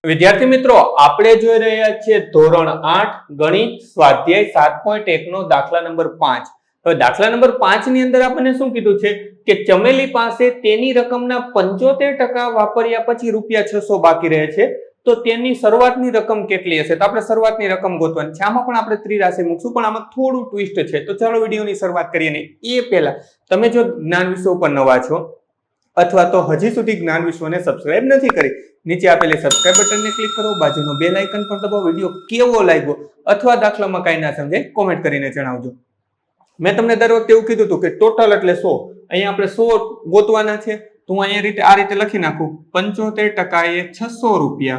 વિદ્યાર્થી મિત્રો, આપણે જોઈ રહ્યા છીએ ધોરણ 8 ગણિત સ્વાધ્યાય 7.1 નો દાખલા નંબર 5. હવે દાખલા નંબર 5 ની અંદર આપણને શું કીધું છે કે ચમેલી પાસે તેની રકમના 75% વાપર્યા પછી ₹600 બાકી રહે છે, તો તેની શરૂઆતની રકમ કેટલી હશે? તો આપણે શરૂઆતની રકમ ગોતવાની છે. આમાં પણ આપણે ત્રિરાશી મૂકશું, પણ આમાં થોડું ટ્વિસ્ટ છે. તો ચાલો વિડીયોની શરૂઆત કરીએ. ને એ પહેલા તમે જો જ્ઞાન વિશ્વ ઉપર નવા છો અથવા તો હજી સુધી જ્ઞાન વિશ્વને સબસ્ક્રાઇબ નથી કરી, નીચે આપેલી સબસ્ક્રાઇબ બટનને ક્લિક કરો, બાજુનો બેલ આઇકન પણ દબાવો. વિડીયો કેવો લાગ્યો અથવા દાખલામાં કાંઈ ના સમજાય કોમેન્ટ કરીને જણાવજો. મેં તમને દર વખતે એવું કીધું હતું કે ટોટલ એટલે 100. અહીંયા આપણે 100 ગોતવાના છે, તો હું અહીંયા આ રીતે લખી નાખું. 75% એ ₹600,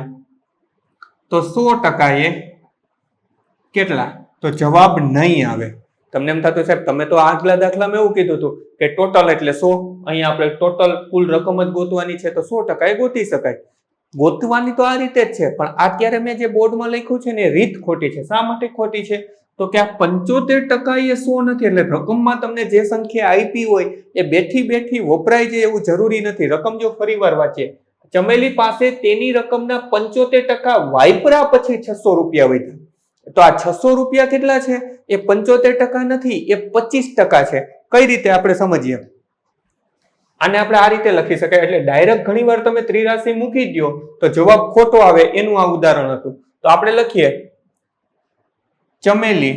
તો 100% એ કેટલા? તો જવાબ નહીં આવે. તમને એમ થતું સાહેબ તમે તો આગલા દાખલામાં એવું કીધું હતું કે ટોટલ એટલે 100. અહીંયા આપણે ટોટલ કુલ રકમ જ ગોતવાની છે, તો 100% એ ગોતી શકાય. ગોતવાની તો આ રીતે જ છે, પણ અત્યારે મેં જે બોર્ડમાં લખ્યું છે ને એ રીત ખોટી છે. શા માટે ખોટી છે? તો કે આ 75% એ 100 નથી. એટલે રકમમાં તમને જે સંખ્યા આપી હોય એ બેઠી વપરાય જાય એવું જરૂરી નથી. રકમ જો ફરીવાર વાંચીએ, ચમેલી પાસે તેની રકમના 75% વાપર્યા પછી ₹600 વધ્યા. તો આ ₹600 કેટલા છે? એ 75% નથી, એ 25% છે. કઈ રીતે આપણે સમજીએ? આને આપણે આ રીતે લખી શકાય. એટલે ડાયરેક્ટ ઘણીવાર તમે ત્રિરાશી મૂકી દો તો જવાબ ખોટો આવે, એનું આ ઉદાહરણ હતું. તો આપણે લખીએ ચમેલી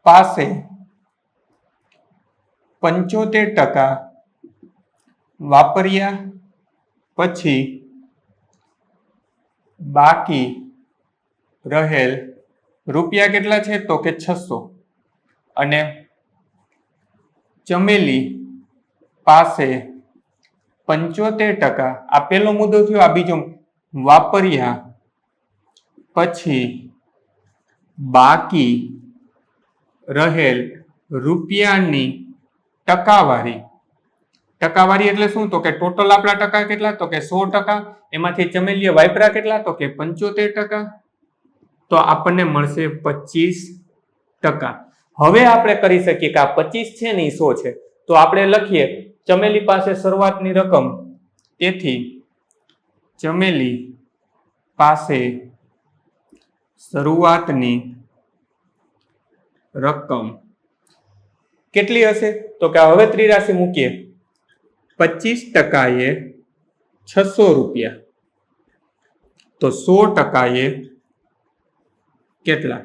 પાસે 75% વાપર્યા પછી બાકી રહેલ રૂપિયા કેટલા છે? તો કે 600. અને ચમેલી પાસે 75%, આ પહેલો મુદ્દો થયો. આ બીજો, વાપર્યા પછી બાકી રહેલ રૂપિયાની ટકાવારી. ટકાવારી એટલે શું? તો કે ટોટલ આપણા ટકા કેટલા? તો કે 100%. એમાંથી ચમેલીએ વાપર્યા કેટલા? તો કે 75%. તો આપણને મળશે 25%. હવે આપણે કરી શકીએ કે આ 25 છે ને એ 100 છે. તો આપણે લખીએ ચમેલી પાસે શરૂઆતની રકમ, તેથી ચમેલી પાસે શરૂઆતની રકમ કેટલી હશે? તો કે હવે ત્રિરાશી મૂકીએ. 25% એ ₹600, તો 100% એ કેટલા?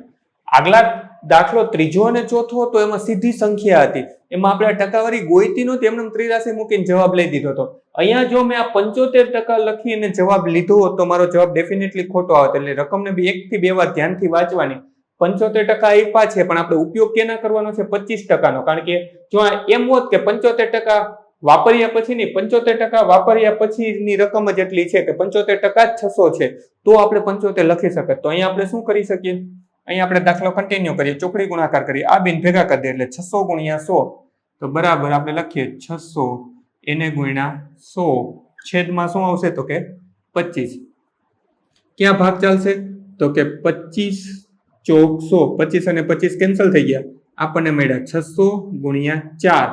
આગલા દાખલો ત્રીજો અને ચોથો હતો, એમાં સીધી સંખ્યા હતી, એમાં આપણે ટકાવારી ગોઈતી નહોતી, એમને ત્રિરાશી મૂકીને જવાબ લઈ દીધો હતો. અહીંયા જો મેં આ 75% લખીને જવાબ લીધો હોત તો મારો જવાબ ડેફિનેટલી ખોટો આવત. એટલે રકમને 1 થી 2 વાર ધ્યાનથી વાંચવાની. 75% આપ્યા છે, પણ આપણે ઉપયોગ કેના કરવાનો છે? 25%નો. કારણ કે જો એમ હોત કે 75% વાપર્યા પછી ની 75% વાપર્યા પછીની રકમ જ એટલી છે કે 75% જ 600 છે, તો આપણે 75 લખી શકત. તો અહીંયા આપણે શું કરી શકીએ? અહીંયા આપણે દાખલો કન્ટિન્યુ કરીએ, ચોકડી ગુણાકાર કરીએ, આ બિન ભેગા કરી દે એટલે 600 ગુણ્યા 100, તો બરાબર આપણે લખીએ 600 એને ગુણ્યા 100 છેદમાં શું આવશે? તો કે 25. ક્યાં ભાગ ચાલશે? તો કે 25 ચોક 100, 25 અને 25 કેન્સલ થઈ ગયા. આપણને મળ્યા 600 ગુણ્યા 4.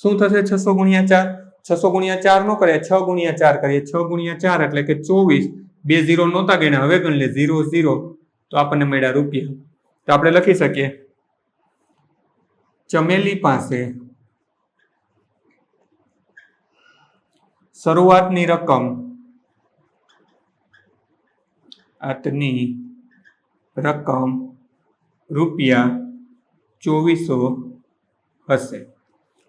શું થશે 600 ગુણ્યા 4? 600 ગુણ્યા 4 નો કરીએ, 6 ગુણ્યા 4 કરીએ. 6 ગુણ્યા 4 એટલે કે 24. 2 0 નહોતા ગણ્યા, હવે ગણ લે 0 0, તો આપણને મળ્યા રૂપિયા. તો આપણે લખી શકીએ ચમેલી પાસે શરૂઆતની રકમ ₹2400 હશે.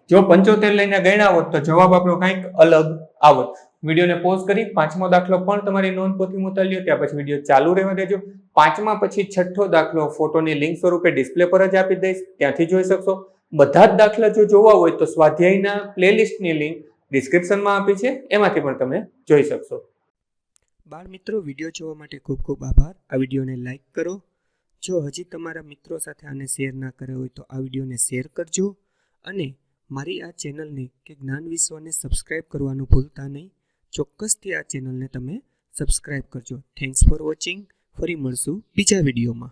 જો 75 લઈને ગણ્યા હોત તો જવાબ આપણો કંઈક અલગ આવત. વિડીયોને પોઝ કરી 5મો દાખલો પણ તમારી નોંધપોથીમાં ઉતારી લ્યો, ત્યાં પછી વિડીયો ચાલુ રહેવા દેજો. 5મા પછી 6ઠ્ઠો દાખલો ફોટોની લિંક સ્વરૂપે ડિસ્પ્લે પર જ આપી દઈશ, ત્યાંથી જોઈ શકશો. બધા જ દાખલા જો જોવા હોય તો સ્વાધ્યાયના પ્લેલિસ્ટની લિંક ડિસ્ક્રિપ્શનમાં આપી છે, એમાંથી પણ તમે જોઈ શકશો. બાળ મિત્રો, વિડીયો જોવા માટે ખૂબ ખૂબ આભાર. આ વિડીયોને લાઈક કરો. જો હજી તમારા મિત્રો સાથે આને શેર ના કર્યો હોય તો આ વિડીયોને શેર કરજો. અને મારી આ ચેનલને કે જ્ઞાન વિશ્વને સબસ્ક્રાઇબ કરવાનું ભૂલતા નહીં. ચોક્કસથી આ ચેનલને તમે સબસ્ક્રાઇબ કરજો. Thanks for watching. ફરી મળશું બીજા વિડીયોમાં.